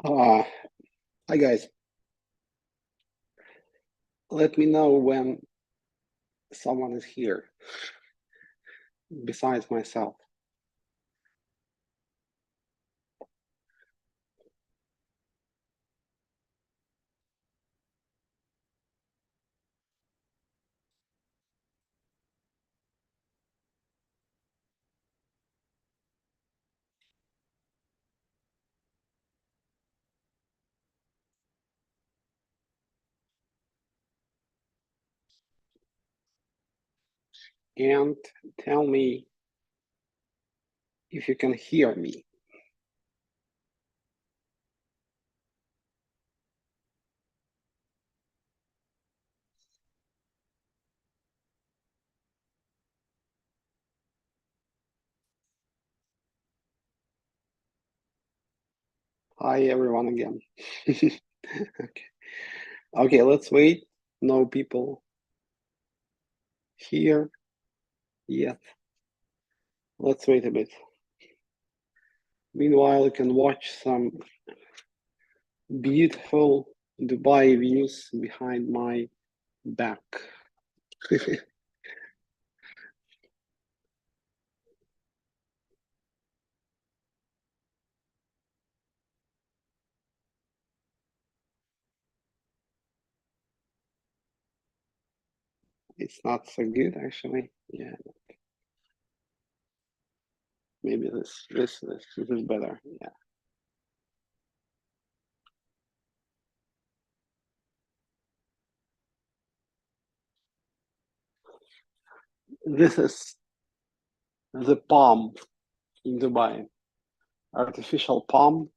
Hi guys, let me know when someone is here besides myself. And tell me if you can hear me. Hi everyone again. Okay. Okay, let's wait. No people here yet. Let's wait a bit. Meanwhile, you can watch some beautiful Dubai views behind my back. It's not so good actually. Yeah, maybe this is better. Yeah. This is the palm in Dubai. Artificial palm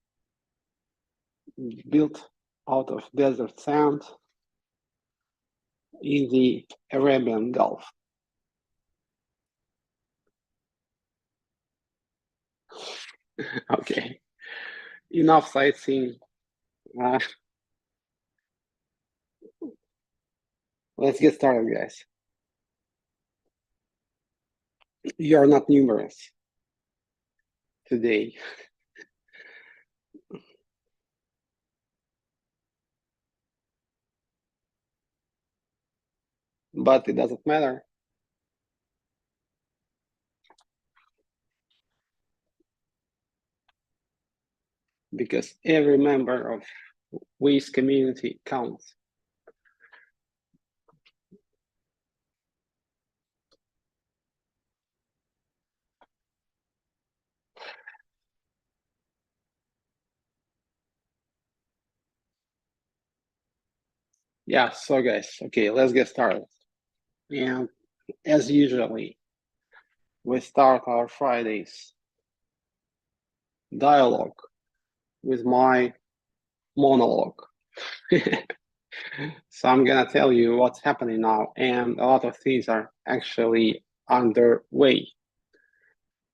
built out of desert sand in the Arabian Gulf. Okay, enough sightseeing. Uh, let's get started, guys. You are not numerous today, but it doesn't matter because every member of Waves community counts. Yeah, so guys, okay, let's get started. And as usually, we start our Fridays dialogue with my monologue. So I'm gonna tell you what's happening now, and a lot of things are actually underway.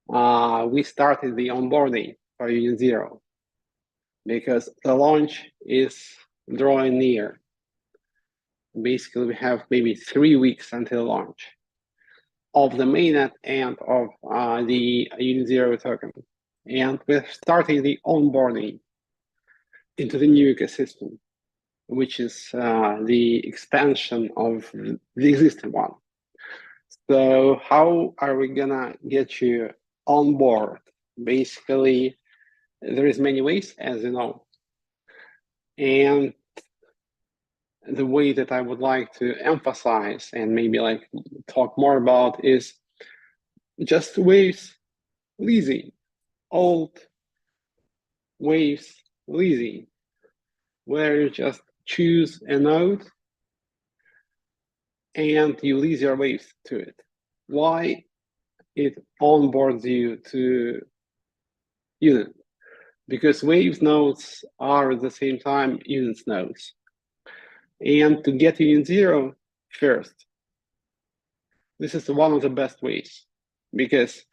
We started the onboarding for Union Zero because the launch is drawing near. Basically, we have maybe 3 weeks until launch of the mainnet and of the Union Zero token. And we're starting the onboarding into the new ecosystem, which is the expansion of the existing one. So how are we gonna get you on board? Basically, there is many ways, as you know. And the way that I would like to emphasize and maybe like talk more about is just waves leasing, old waves leasing, where you just choose a node and you lease your waves to it. Why it onboards you to unit? Because waves nodes are at the same time units nodes. And to get Union Zero first, this is one of the best ways because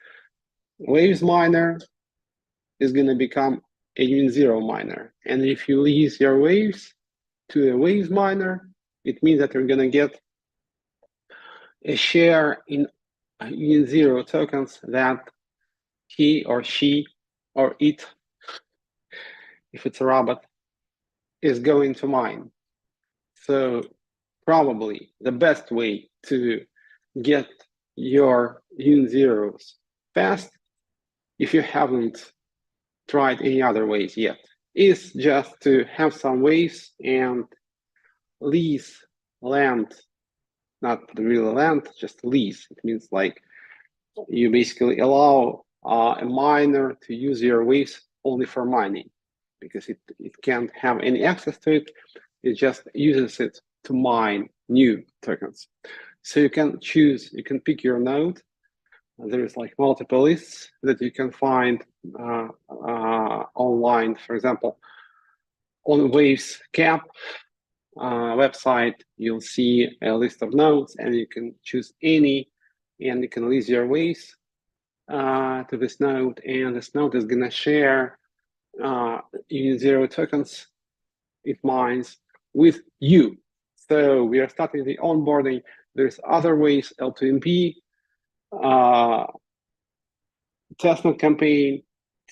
waves miner is going to become a Union Zero miner. And if you lease your waves to a waves miner, it means that you're going to get a share in Union Zero tokens that he or she or it, if it's a robot, is going to mine. So probably the best way to get your unit zeros fast, if you haven't tried any other ways yet, is just to have some ways and lease land, not real land, just lease. It means like you basically allow a miner to use your waves only for mining, because it can't have any access to it. It just uses it to mine new tokens. So you can choose, you can pick your node. There's like multiple lists that you can find online. For example, on Waves Cap website, you'll see a list of nodes, and you can choose any, and you can lease your waves to this node, and this node is going to share unit zero tokens it mines with you. So we are starting the onboarding. There's other ways, L2MP, testnet campaign,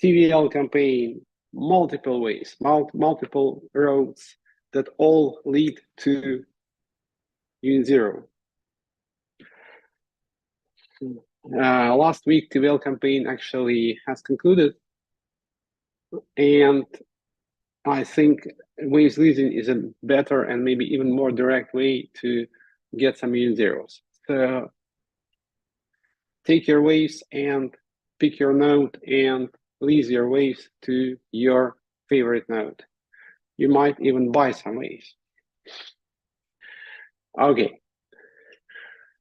TVL campaign, multiple ways, multiple roads that all lead to unit zero. Last week, TVL campaign actually has concluded, and I think waves leasing is a better and maybe even more direct way to get some unit zeros. So take your waves and pick your node and lease your waves to your favorite node. You might even buy some waves. Okay.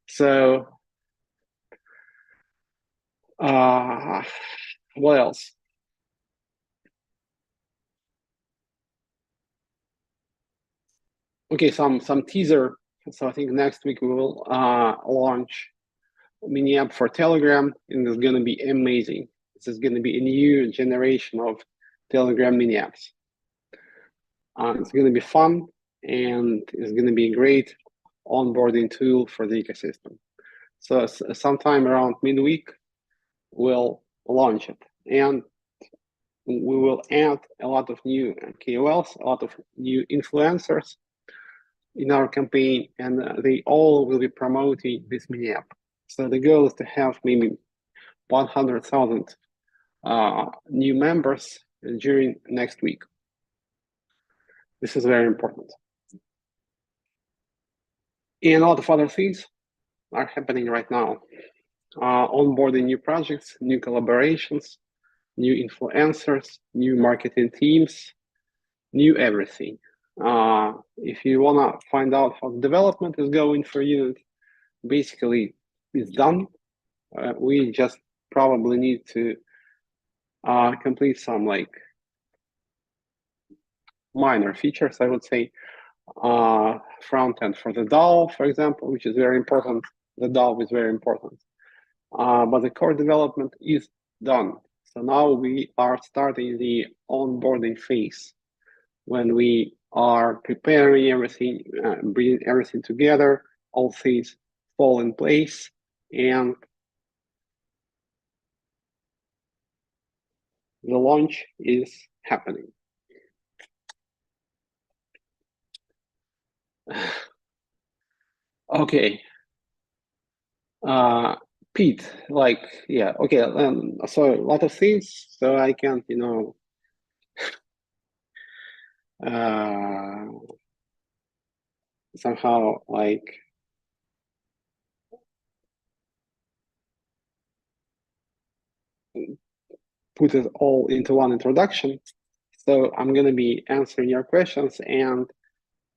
So what else? Okay, some teaser. So I think next week we will launch a mini app for Telegram, and it's going to be amazing. This is going to be a new generation of Telegram mini apps. It's going to be fun, and it's going to be a great onboarding tool for the ecosystem. So sometime around midweek, we'll launch it, and we will add a lot of new KOLs, a lot of new influencers in our campaign, and they all will be promoting this mini app. So the goal is to have maybe 100,000 new members during next week. This is very important. And a lot of other things are happening right now. Onboarding new projects, new collaborations, new influencers, new marketing teams, new everything. If you want to find out how development is going for you, basically it's done. We just probably need to complete some like minor features, I would say. Front end for the DAO, for example, which is very important. The DAO is very important. But the core development is done. So now we are starting the onboarding phase, when we are preparing everything, bringing everything together, all things fall in place, and the launch is happening. Okay. Pete, like, yeah, okay. So a lot of things, so I can't, somehow like put it all into one introduction. So I'm going to be answering your questions, and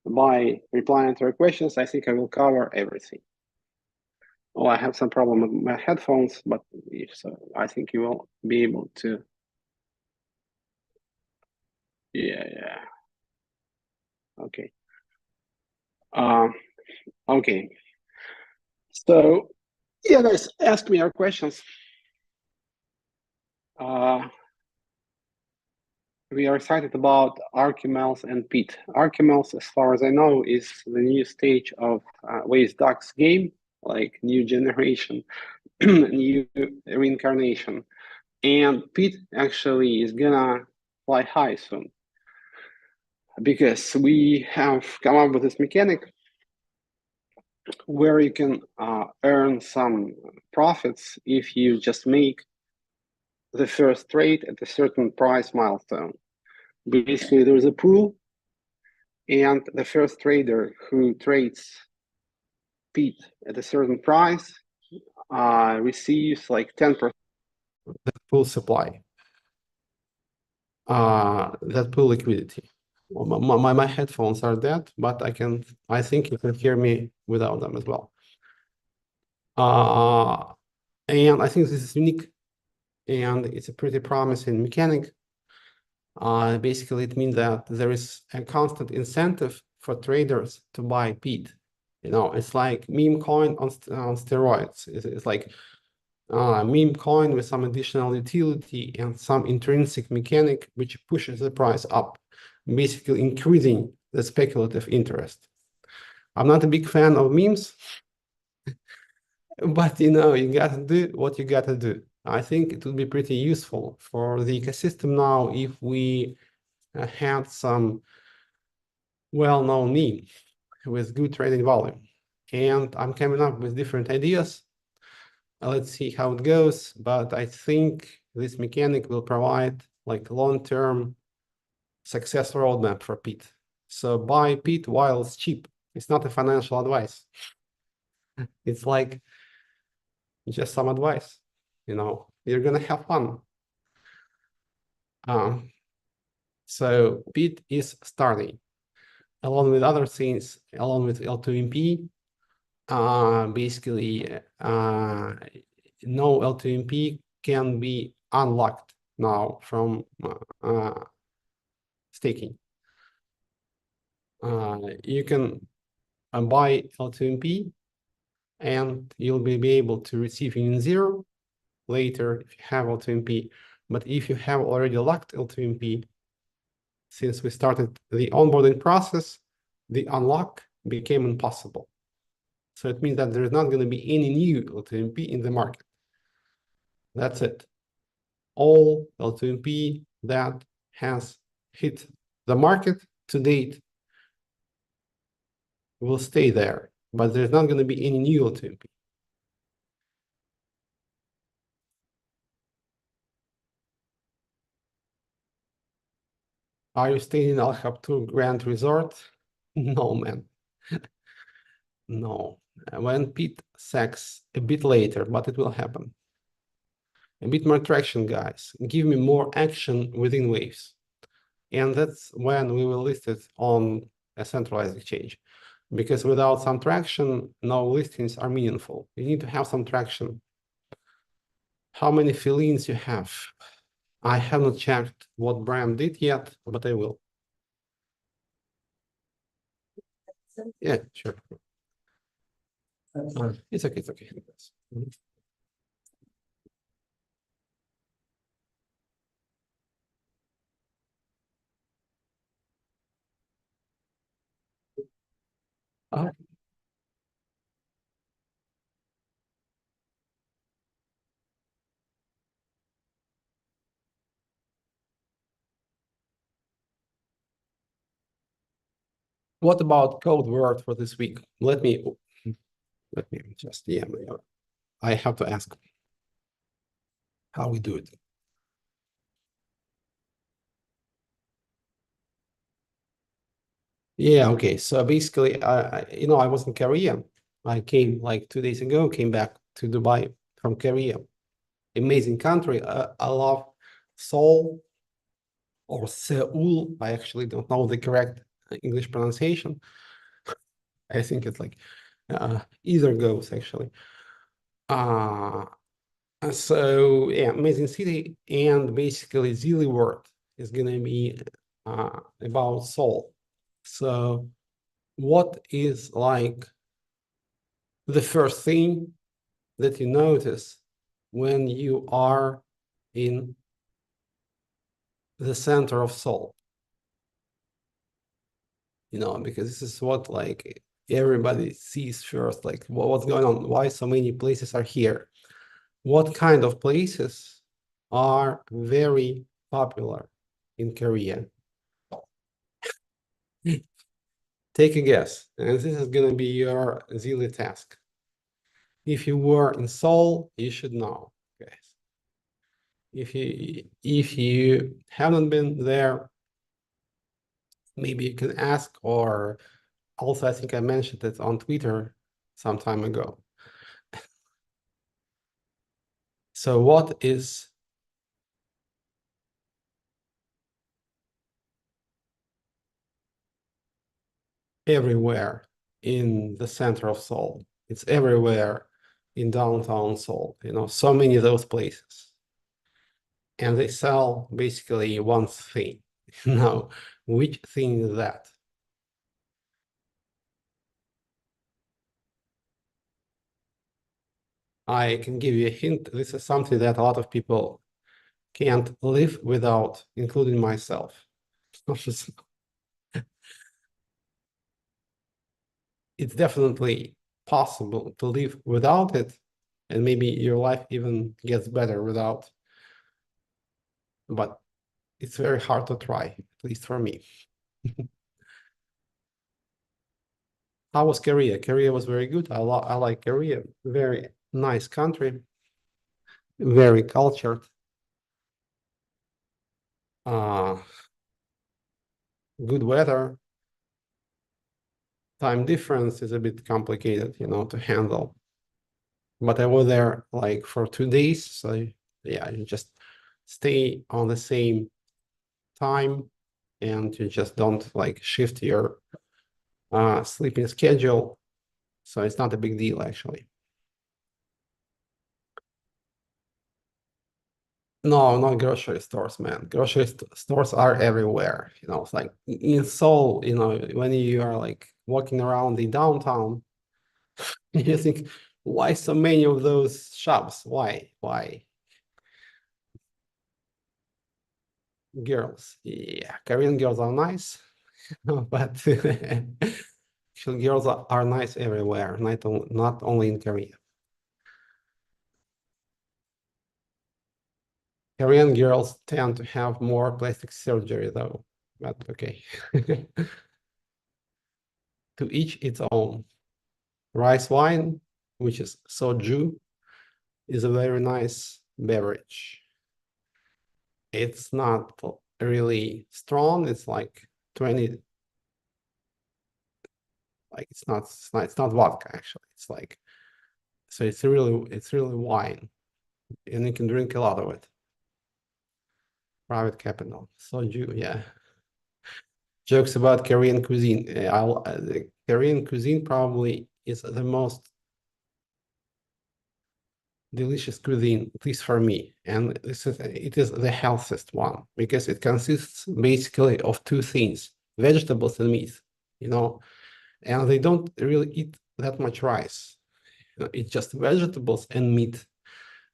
by replying to your questions, I think I will cover everything. Oh, I have some problem with my headphones, but if so, I think you will be able to. Yeah. Okay. Okay. So, yeah, guys, ask me your questions. We are excited about ArchiMels and Pete. ArchiMels, as far as I know, is the new stage of Waze Ducks game, like new generation, new reincarnation. And Pete actually is gonna fly high soon. because we have come up with this mechanic where you can earn some profits if you just make the first trade at a certain price milestone. Basically, there's a pool, and the first trader who trades Pete at a certain price receives like 10%. That pool supply, that pool liquidity. My headphones are dead, but I think you can hear me without them as well. And I think this is unique, and it's a pretty promising mechanic. Basically, it means that there is a constant incentive for traders to buy Pete. It's like meme coin on steroids. It's like meme coin with some additional utility and some intrinsic mechanic which pushes the price up, basically increasing the speculative interest. I'm not a big fan of memes, but you gotta do what you gotta do. I think it would be pretty useful for the ecosystem now if we had some well-known meme with good trading volume. And I'm coming up with different ideas. Let's see how it goes, but I think this mechanic will provide like long-term success roadmap for Pete. So buy Pete while it's cheap. It's not a financial advice. It's like just some advice. You're gonna have fun. So Pete is starting, along with other things, along with L2MP. Basically, no L2MP can be unlocked now from staking. You can buy L2MP and you'll be able to receive in zero later if you have L2MP. But if you have already locked L2MP, since we started the onboarding process, the unlock became impossible. So it means that there's not going to be any new L2MP in the market. That's it. All L2MP that has hit the market to date will stay there, but there's not going to be any new L2MP. Are you staying in Al-Habtoor Grand Resort? No, man. No. When Pete sacks a bit later, but it will happen. A bit more traction, guys. Give me more action within waves. And that's when we will list it on a centralized exchange. Because without some traction, no listings are meaningful. You need to have some traction. How many fill-ins you have? I have not checked what Bram did yet, but I will. Yeah, sure. It's okay, it's okay. Uh, what about code word for this week? Let me just, yeah, I have to ask how we do it. Yeah, okay. So basically, I was in Korea. I came like 2 days ago, came back to Dubai from Korea. Amazing country. I love Seoul or Seoul. I actually don't know the correct English pronunciation. I think it's like either goes actually. Uh, so yeah, amazing city, and basically Zilli word is gonna be about Seoul. So what is like the first thing that you notice when you are in the center of Seoul? Because this is what like everybody sees first, like what's going on, why so many places are here, what kind of places are very popular in Korea. Take a guess, and this is gonna be your daily task. If you were in Seoul, you should know, guys. If you haven't been there, maybe you can ask, or also I think I mentioned it on Twitter some time ago. So what is everywhere in the center of Seoul? It's everywhere in downtown Seoul, so many of those places. And they sell basically one thing. Now, which thing is that? I can give you a hint. This is something that a lot of people can't live without, including myself. It's definitely possible to live without it, and maybe your life even gets better without, but it's very hard to try, at least for me. How was Korea? Korea was very good. I like Korea. Very nice country, very cultured. Uh, Good weather. Time difference is a bit complicated, to handle. But I was there like for 2 days, so yeah, you just stay on the same time, and you just don't like shift your sleeping schedule. So it's not a big deal actually. No, not grocery stores, man. Grocery stores are everywhere. It's like in Seoul, when you are like walking around the downtown, you think, why so many of those shops? Why? Why? Girls. Yeah, Korean girls are nice, but actually girls are nice everywhere, not only in Korea. Korean girls tend to have more plastic surgery though, but okay. To each its own. Rice wine, which is soju, is a very nice beverage. It's not really strong. It's like 20, like it's not vodka actually. It's like, so it's really wine, and you can drink a lot of it. Private capital. Soju, yeah. Jokes about Korean cuisine. The Korean cuisine probably is the most delicious cuisine, at least for me. And it is the healthiest one because it consists basically of two things: vegetables and meat, you know, and they don't really eat that much rice. It's just vegetables and meat.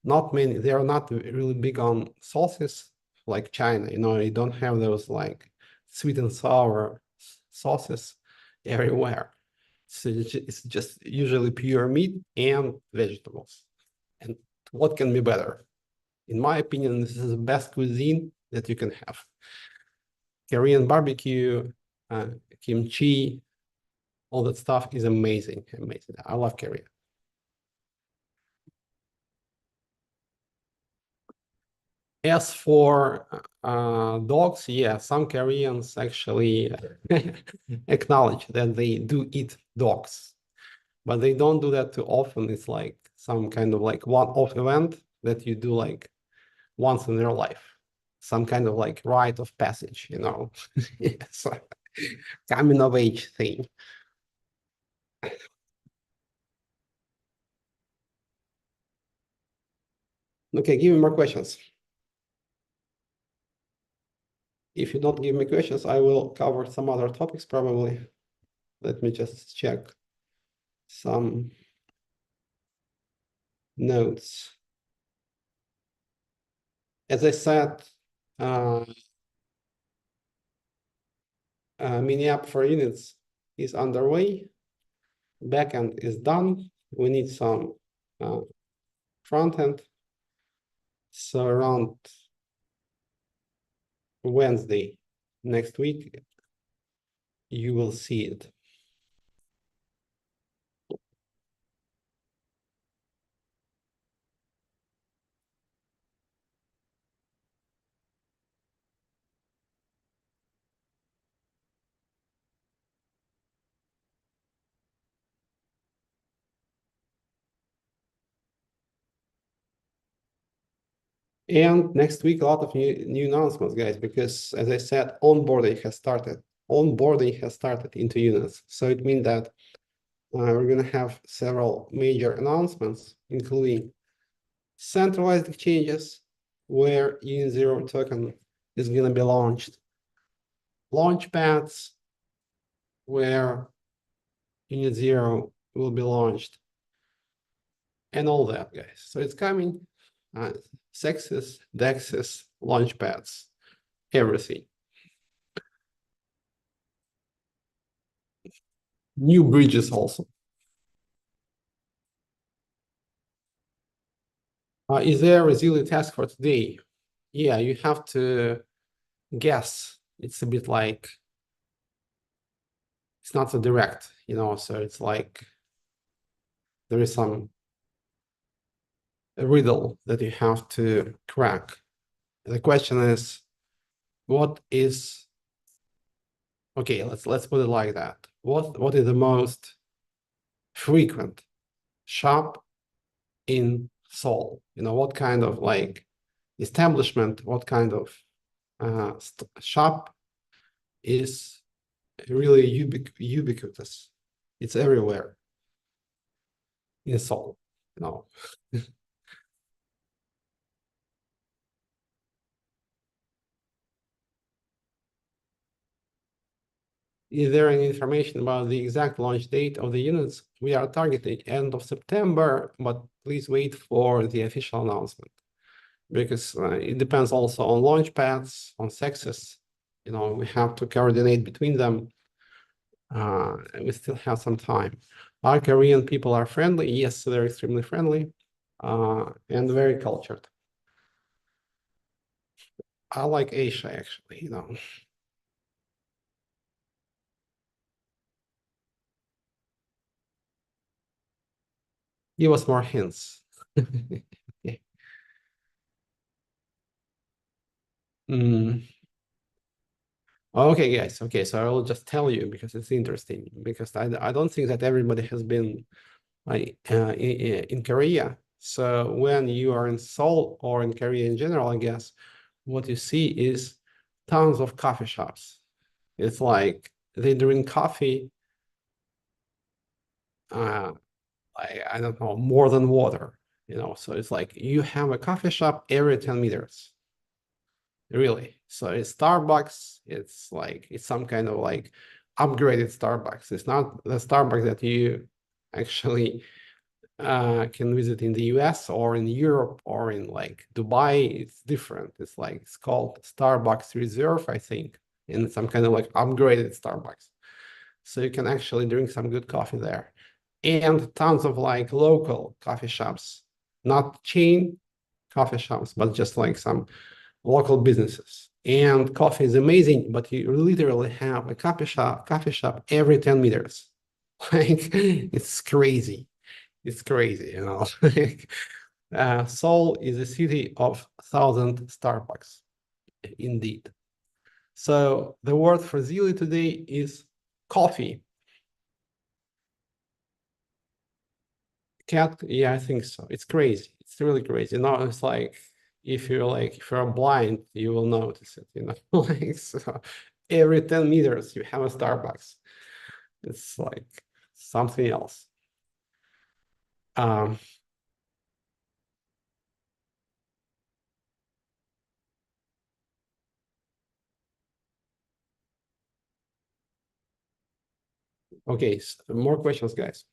Not many, they are not really big on sauces like China, you don't have those like sweet and sour sauces everywhere. So it's just usually pure meat and vegetables. And what can be better? In my opinion, this is the best cuisine that you can have. Korean barbecue, uh, kimchi, all that stuff is amazing, amazing. I love Korea. As for dogs, yeah, some Koreans actually acknowledge that they do eat dogs, but they don't do that too often. It's like some kind of like one-off event that you do like once in your life, some kind of like rite of passage. It's like coming of age thing. Okay, give me more questions. If you don't give me questions, I will cover some other topics probably. Let me just check some notes. As I said, uh, mini app for units is underway. Backend is done. We need some front end. So around Wednesday next week, you will see it. And next week, a lot of new announcements, guys, because as I said, onboarding has started. Onboarding has started into units. So it means that we're going to have several major announcements, including centralized exchanges where Unit Zero token is going to be launched, launch pads where Unit Zero will be launched, and all that, guys. So it's coming. Sexes, dexes, launch pads, everything. New bridges also. Is there a resilient task for today? Yeah, you have to guess. It's a bit like, it's not so direct, so it's like there is some riddle that you have to crack. The question is, what is, okay, let's put it like that. What is the most frequent shop in Seoul? What kind of like establishment, what kind of shop is really ubiquitous? It's everywhere in Seoul, Is there any information about the exact launch date of the units? We are targeting end of September, but please wait for the official announcement because it depends also on launch pads, on sexes. We have to coordinate between them. We still have some time. Our Korean people are friendly. Yes, they're extremely friendly and very cultured. I like Asia, actually, Give us more hints. Okay. Okay, guys. Okay, so I will just tell you because it's interesting because I don't think that everybody has been in Korea. So when you are in Seoul or in Korea in general, I guess what you see is tons of coffee shops. It's like they drink coffee, I don't know, more than water, So it's like you have a coffee shop every 10 meters. Really. So it's Starbucks. It's like it's some kind of like upgraded Starbucks. It's not the Starbucks that you actually can visit in the US or in Europe or in like Dubai. It's different. It's called Starbucks Reserve, I think, in some kind of like upgraded Starbucks. So you can actually drink some good coffee there. And tons of like local coffee shops, not chain coffee shops, but just like some local businesses. And coffee is amazing, but you literally have a coffee shop every 10 meters. Like it's crazy. It's crazy, Seoul is a city of 1,000 Starbucks, indeed. So the word for Zili today is coffee. Cat, yeah, I think so. It's crazy. It's really crazy. It's like if you're blind, you will notice it, like so every 10 meters you have a Starbucks. It's like something else. Um, okay, more questions, guys.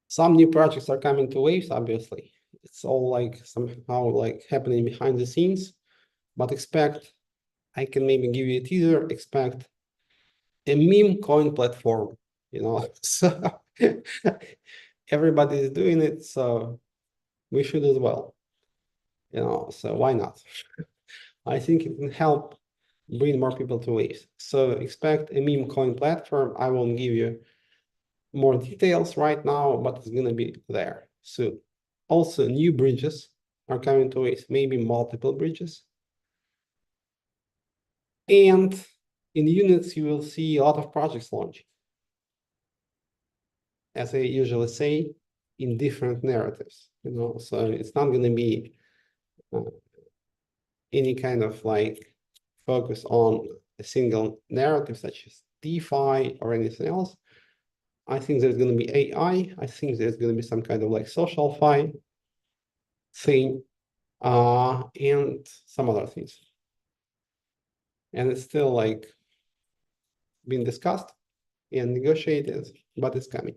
Some new projects are coming to Waves, obviously. It's all like somehow like happening behind the scenes, but expect, I can maybe give you a teaser, expect a meme coin platform, so everybody is doing it, so we should as well. so why not? I think it can help bring more people to Waves. So expect a meme coin platform. I won't give you more details right now, but it's gonna be there soon. Also, new bridges are coming to Waves, maybe multiple bridges. And in units, you will see a lot of projects launching. As I usually say, in different narratives, so it's not gonna be any kind of like focus on a single narrative such as DeFi or anything else. I think there's going to be AI. I think there's going to be some kind of like social fi thing, and some other things. And it's still like being discussed and negotiated, but it's coming.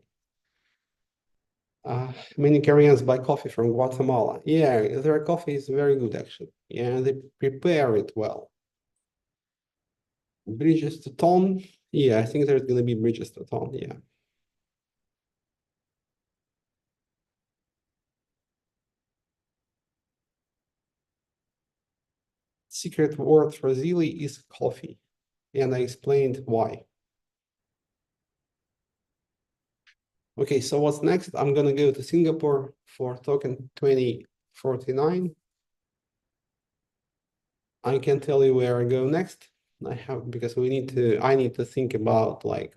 Many Koreans buy coffee from Guatemala. Yeah, their coffee is very good actually. Yeah, they prepare it well. Bridges to Ton. Yeah, I think there's going to be bridges to Ton. Yeah. Secret word for Zili is coffee, and I explained why. Okay, so what's next? I'm gonna go to Singapore for token 2049. I can tell you where I go next. Because I need to think about like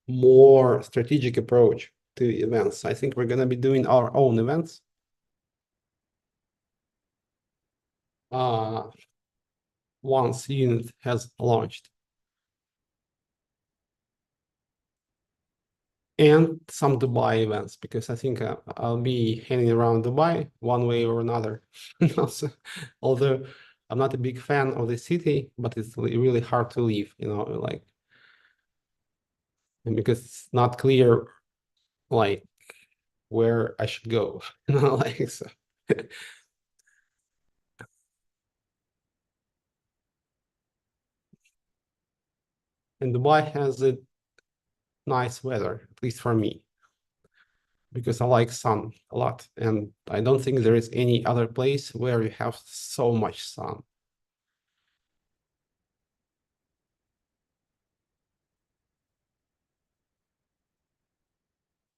more strategic approach to events. I think we're gonna be doing our own events. Once unit has launched. And some Dubai events, because I think I'll be hanging around Dubai one way or another. Although I'm not a big fan of the city, but it's really hard to leave, like, because it's not clear, like, where I should go, like, so. And Dubai has a nice weather, at least for me, because I like sun a lot, and I don't think there is any other place where you have so much sun.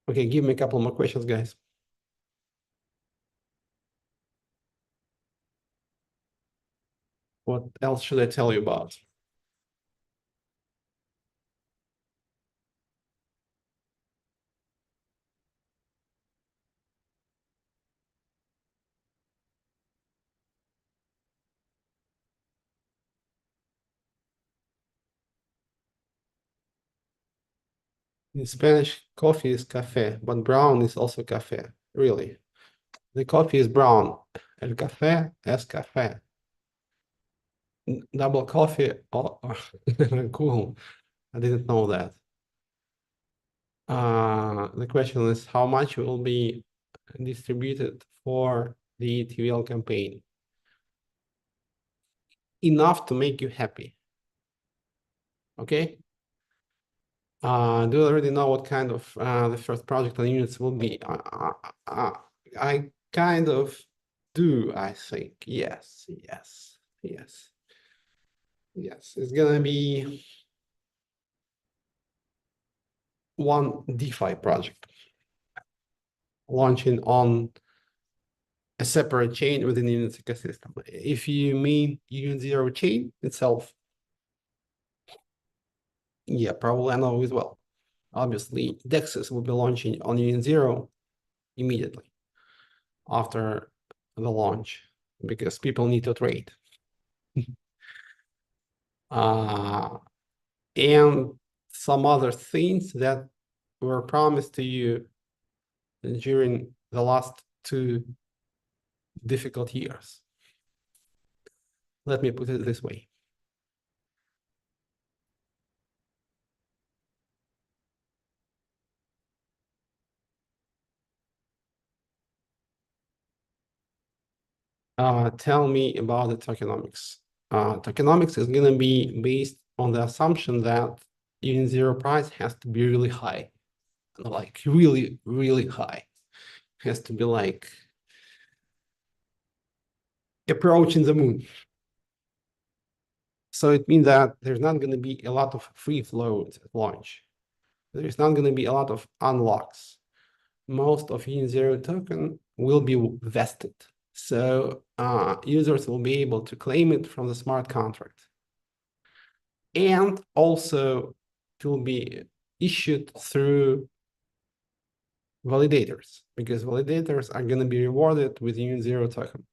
Okay, give me a couple more questions, guys. What else should I tell you about? In Spanish, coffee is café, but brown is also café. Really. The coffee is brown. El café es café. Double coffee. Oh, cool. I didn't know that. The question is how much will be distributed for the TVL campaign? Enough to make you happy. Okay? Do you already know what kind of the first project and units will be? I kind of do, I think. Yes, yes, yes. Yes, it's gonna be one DeFi project launching on a separate chain within the Unity ecosystem. If you mean Unit Zero chain itself, yeah, probably I know as well. Obviously, DEXs will be launching on Unit Zero immediately after the launch because people need to trade. And some other things that were promised to you during the last 2 difficult years. Let me put it this way. Tell me about the tokenomics. Tokenomics is going to be based on the assumption that Unit Zero price has to be really high, like really, really high. It has to be like approaching the moon. So it means that there's not going to be a lot of free float at launch. There's not going to be a lot of unlocks. Most of Zero token will be vested. So users will be able to claim it from the smart contract. And also it will be issued through validators, because validators are going to be rewarded with Zero token.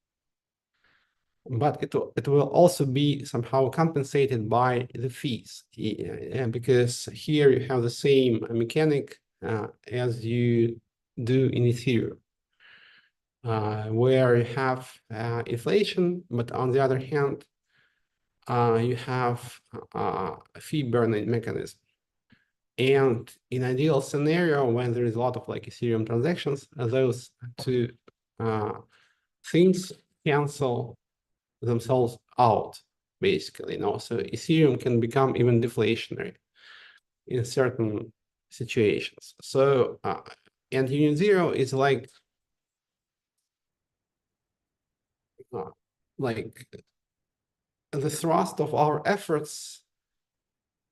But it will also be somehow compensated by the fees, because here you have the same mechanic as you do in Ethereum, where you have inflation, but on the other hand, you have a fee burning mechanism. And in ideal scenario, when there is a lot of like Ethereum transactions, those two things cancel themselves out, basically. So Ethereum can become even deflationary in certain situations. So and Union Zero is like the thrust of our efforts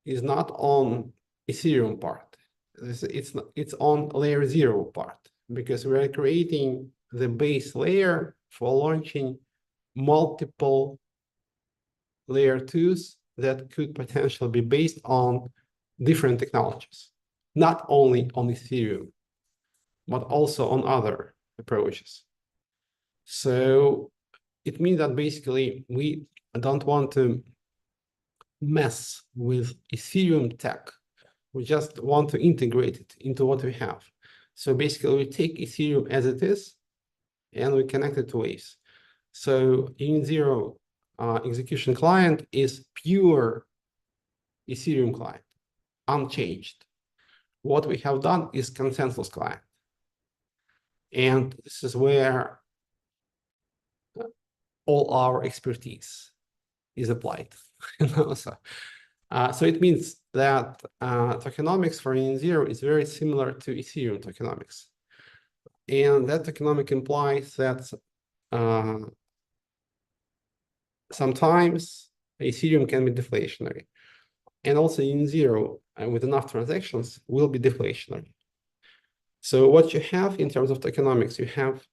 is not on Ethereum part. It's on layer 0 part, because we're creating the base layer for launching multiple layer 2s that could potentially be based on different technologies, not only on Ethereum, but also on other approaches. So it means that basically we don't want to mess with Ethereum tech. We just want to integrate it into what we have. So basically we take Ethereum as it is and we connect it to Waves. So Union Zero execution client is pure Ethereum client, unchanged. What we have done is consensus client. And this is where all our expertise is applied. So it means that tokenomics for Union Zero is very similar to Ethereum tokenomics. And that tokenomics implies that sometimes Ethereum can be deflationary. And also Union Zero, with enough transactions, will be deflationary. So what you have in terms of tokenomics, you have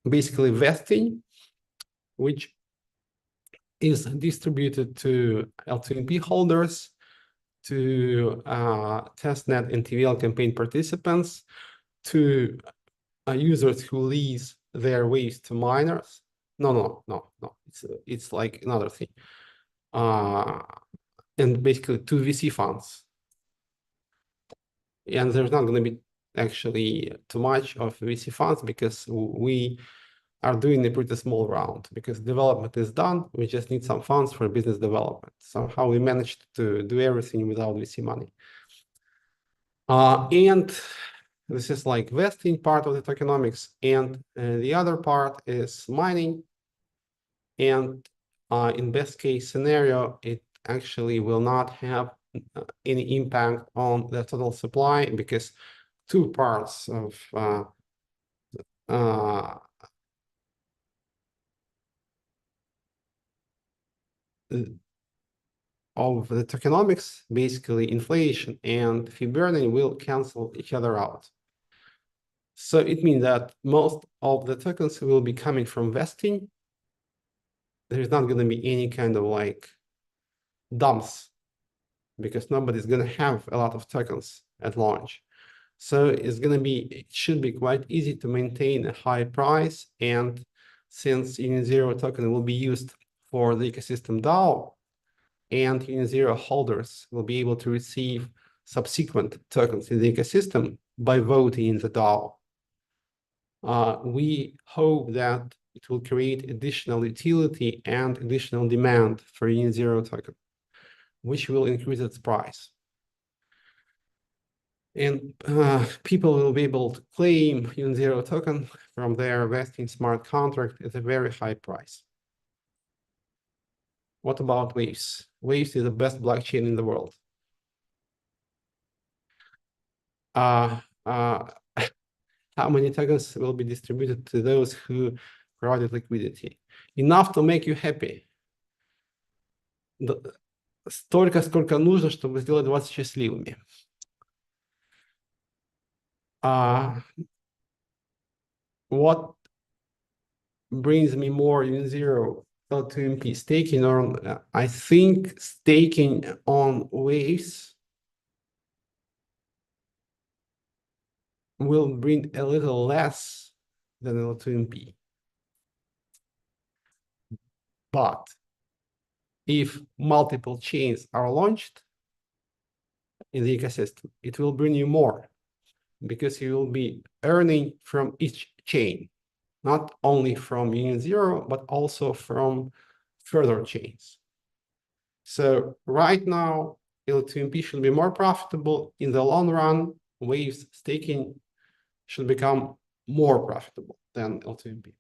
basically vesting, which is distributed to L2NP holders, to testnet and TVL campaign participants, to users who lease their waves to miners. No. It's like another thing. And basically to VC funds. And there's not going to be actually too much of VC funds, because we are doing a pretty small round, because development is done. We just need some funds for business development. Somehow we managed to do everything without VC money. And this is like vesting part of the tokenomics, and the other part is mining. And in best case scenario, it actually will not have any impact on the total supply, because two parts of the tokenomics, basically inflation and fee burning, will cancel each other out. So it means that most of the tokens will be coming from vesting. There's not going to be any kind of like dumps, because nobody's going to have a lot of tokens at launch. So it should be quite easy to maintain a high price. And since Union Zero token will be used for the ecosystem DAO, and Union Zero holders will be able to receive subsequent tokens in the ecosystem by voting in the DAO, we hope that it will create additional utility and additional demand for Union Zero token, which will increase its price. And people will be able to claim Union Zero token from their vesting smart contract at a very high price. What about Waves? Waves is the best blockchain in the world. How many tokens will be distributed to those who provided liquidity, enough to make you happy. Столько, сколько нужно, чтобы сделать вас счастливыми. What brings me more in zero L2MP staking on? I think staking on waves will bring a little less than L2MP. But if multiple chains are launched in the ecosystem, it will bring you more because you will be earning from each chain, not only from Union Zero, but also from further chains. So right now, L2MP should be more profitable. In the long run, Waves staking should become more profitable than L2MP.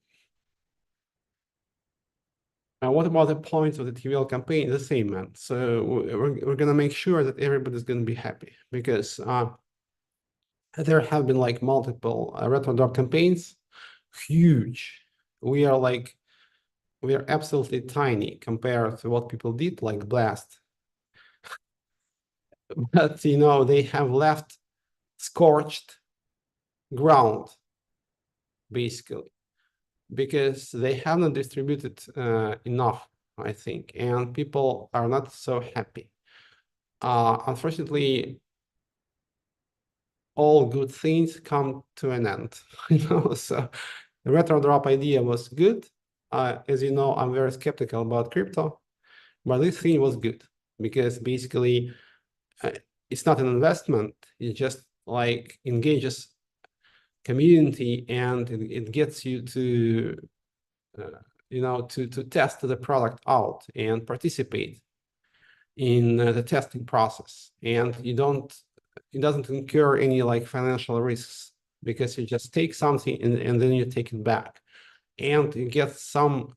What about the points of the TVL campaign? The same, man. So we're going to make sure that everybody's going to be happy because there have been like multiple retro drop campaigns, huge. We are absolutely tiny compared to what people did, like Blast. But they have left scorched ground, basically, because they haven't distributed enough, I think, and people are not so happy. Unfortunately, all good things come to an end, so the retro drop idea was good. As you know, I'm very skeptical about crypto, but this thing was good because basically it's not an investment. It just like engages community and it gets you to to test the product out and participate in the testing process, and it doesn't incur any like financial risks because you just take something and then you take it back and you get some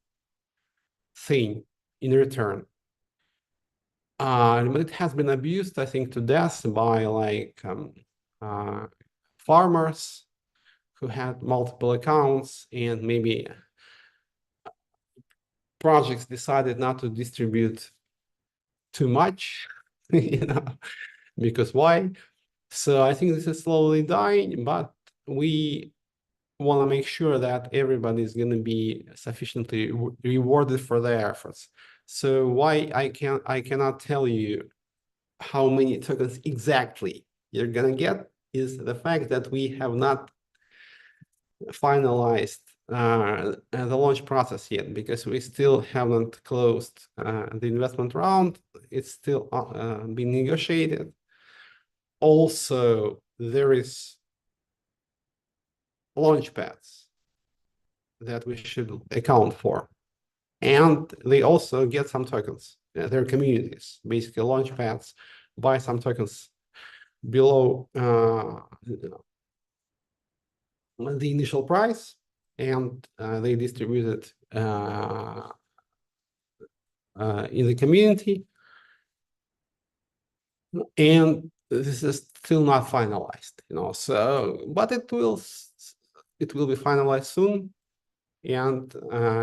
thing in return. But it has been abused, I think, to death by like farmers who had multiple accounts, and maybe projects decided not to distribute too much, because why? So I think this is slowly dying, but we want to make sure that everybody is going to be sufficiently rewarded for their efforts. So why I cannot tell you how many tokens exactly you're going to get is the fact that we have not finalized the launch process yet, because we still haven't closed the investment round. It's still being negotiated. Also, there is launch pads that we should account for, and they also get some tokens. Their communities, basically launch pads, buy some tokens below the initial price, and they distribute it in the community. And this is still not finalized, so, but it will be finalized soon. And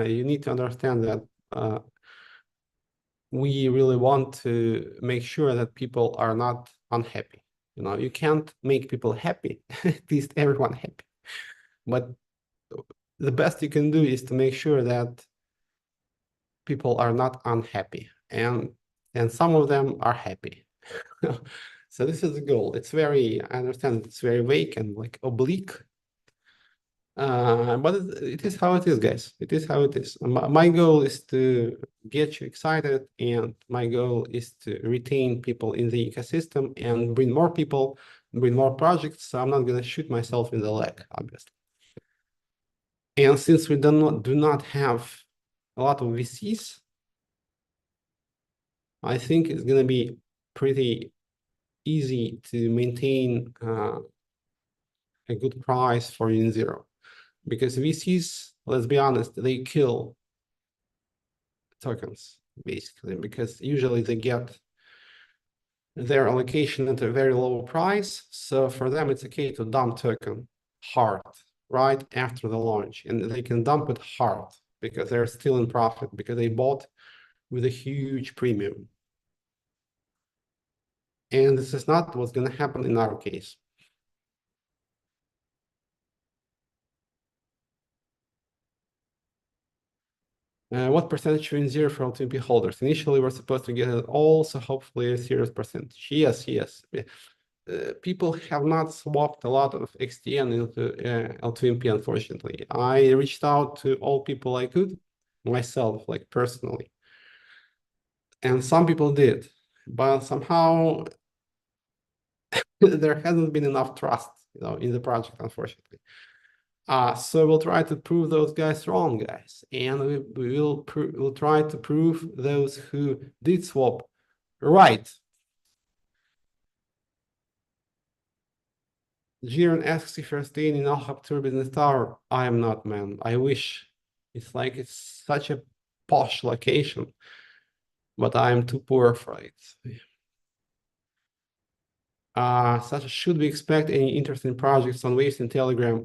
you need to understand that we really want to make sure that people are not unhappy. You can't make people happy, at least everyone happy. But the best you can do is to make sure that people are not unhappy, and some of them are happy. So this is the goal. I understand it's very vague and like oblique, but it is how it is, guys. It is how it is. My goal is to get you excited, and my goal is to retain people in the ecosystem and bring more people, bring more projects. So I'm not going to shoot myself in the leg, obviously. And since we do not have a lot of VCs, I think it's going to be pretty easy to maintain a good price for Union Zero, because VCs, let's be honest, they kill tokens basically, because usually they get their allocation at a very low price. So for them, it's okay to dump token hard right after the launch, and they can dump it hard because they're still in profit because they bought with a huge premium. And this is not what's going to happen in our case. What percentage in zero for LTP holders? Initially, we're supposed to get it all, so hopefully a serious percentage. Yes, yes. People have not swapped a lot of XTN into L2MP, unfortunately. I reached out to all people I could, myself, like personally. And some people did, but somehow there hasn't been enough trust, in the project, unfortunately. So we'll try to prove those guys wrong, guys, and we'll try to prove those who did swap right. Jiren asks if you're staying in Al Tour Business Tower. I am not, man. I wish. It's such a posh location, but I am too poor for it. Sasha, should we expect any interesting projects on Waves in Telegram?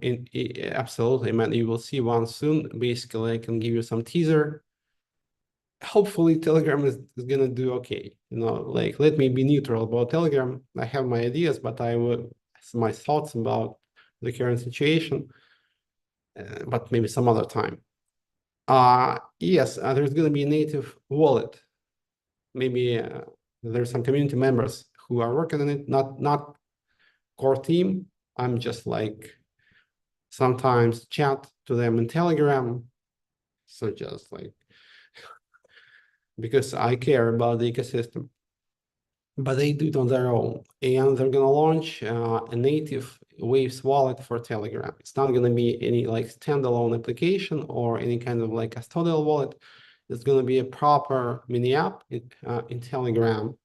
Absolutely, man. You will see one soon. Basically, I can give you some teaser. Hopefully, Telegram is gonna do okay. Like, let me be neutral about Telegram. I have my ideas, but I will my thoughts about the current situation, but maybe some other time. Yes, there's gonna be a native wallet. Maybe there's some community members who are working on it, not core team. I'm just like sometimes chat to them in Telegram. So just like because I care about the ecosystem. But they do it on their own. And they're gonna launch a native Waves wallet for Telegram. It's not gonna be any like standalone application or any kind of like custodial wallet. It's gonna be a proper mini app in Telegram.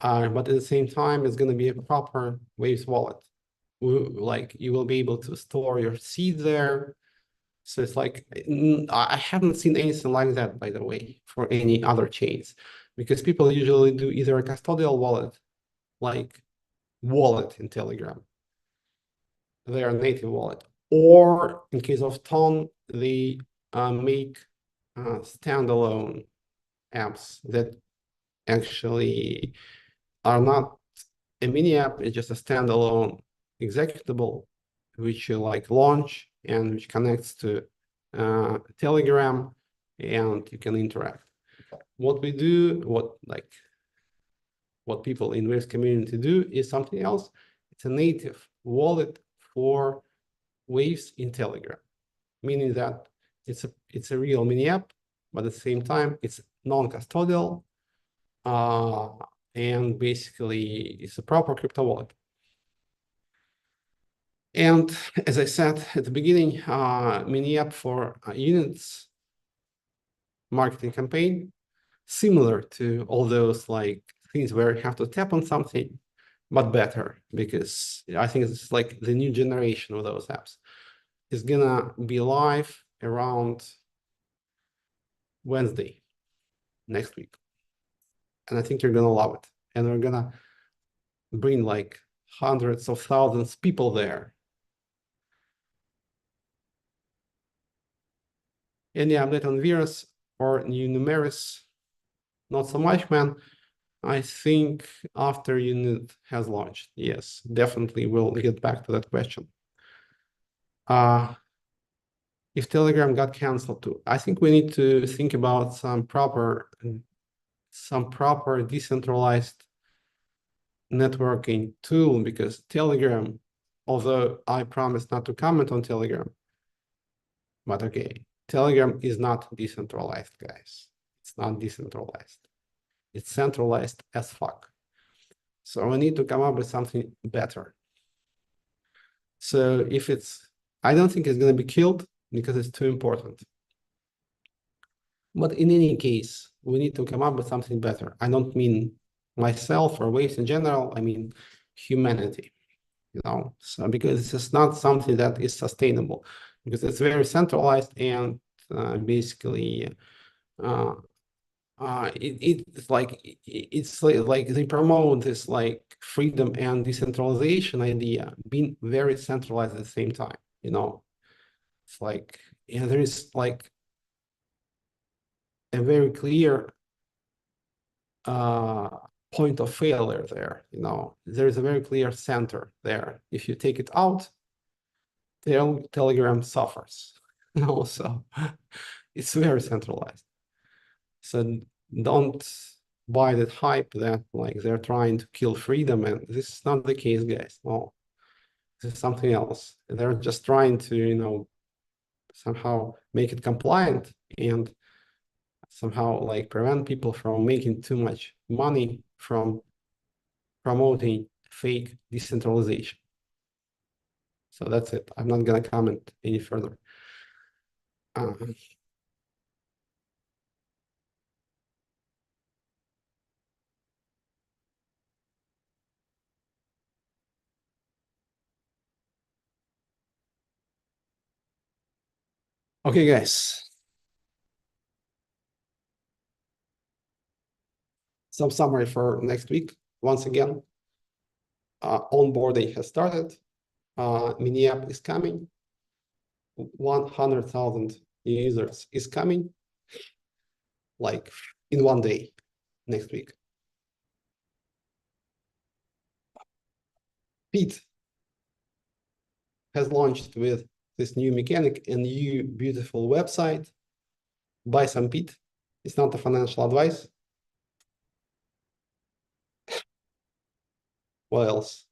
But at the same time, it's going to be a proper Waves wallet. Like you will be able to store your seed there. So it's like, I haven't seen anything like that, by the way, for any other chains, because people usually do either a custodial wallet, like wallet in Telegram, their native wallet, or in case of Ton, they make standalone apps that actually are not a mini app. It's just a standalone executable which you like launch and which connects to Telegram, and you can interact. What we do, what people in Waves community do is something else. It's a native wallet for Waves in Telegram, meaning that it's a real mini app, but at the same time it's non-custodial, and basically it's a proper crypto wallet. And as I said at the beginning, mini app for units marketing campaign, similar to all those like things where you have to tap on something, but better, because I think it's like the new generation of those apps is gonna be live around Wednesday next week. And I think you're gonna love it. And we're gonna bring like hundreds of thousands of people there. Any update on Virus or new numerous? Not so much, man. I think after unit has launched, yes, definitely we'll get back to that question. If Telegram got canceled too, I think we need to think about some proper decentralized networking tool, because Telegram, although I promised not to comment on Telegram, but okay, Telegram is not decentralized, guys. It's not decentralized. It's centralized as fuck. So we need to come up with something better. So I don't think it's going to be killed because it's too important. But in any case, we need to come up with something better. I don't mean myself or Waves in general. I mean humanity, So because it's just not something that is sustainable, because it's very centralized and basically it's like they promote this like freedom and decentralization idea being very centralized at the same time, It's like, yeah, there is like a very clear point of failure there. There is a very clear center there. If you take it out, Telegram suffers. So it's very centralized. So don't buy that hype that like they're trying to kill freedom, and this is not the case, guys. No, this is something else. They're just trying to, somehow make it compliant and somehow like prevent people from making too much money from promoting fake decentralization. So that's it. I'm not gonna comment any further. Okay, guys. Some summary for next week. Once again, onboarding has started. Mini-app is coming. 100,000 users is coming, like in one day next week. Pete has launched with this new mechanic and new beautiful website. Buy some Pete. It's not a financial advice. What else?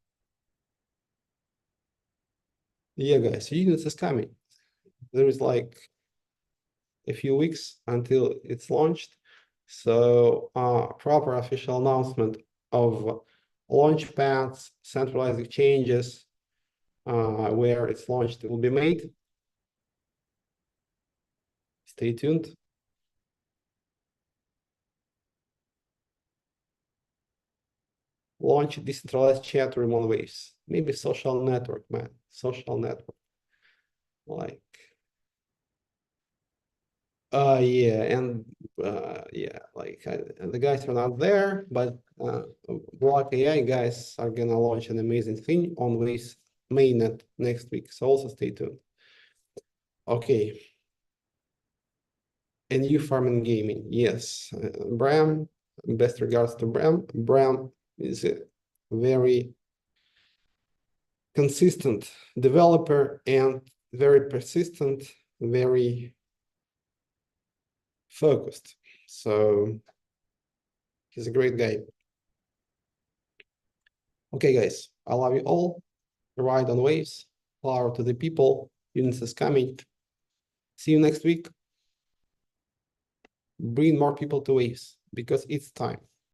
Yeah, guys, Units is coming. There is like a few weeks until it's launched. So proper official announcement of launch paths, centralized exchanges, where it's launched will be made. Stay tuned. Launch decentralized chat room on Waves. Maybe social network, man. Social network. Like, yeah, and yeah, like the guys are not there, but Block AI guys are gonna launch an amazing thing on Waves mainnet next week. So also stay tuned. Okay. And you farming gaming, yes. Bram, best regards to Bram. Bram is a very consistent developer and very persistent, very focused. So he's a great guy. Okay, guys, I love you all. Ride on waves. Power to the people. Units is coming. See you next week. Bring more people to waves because it's time.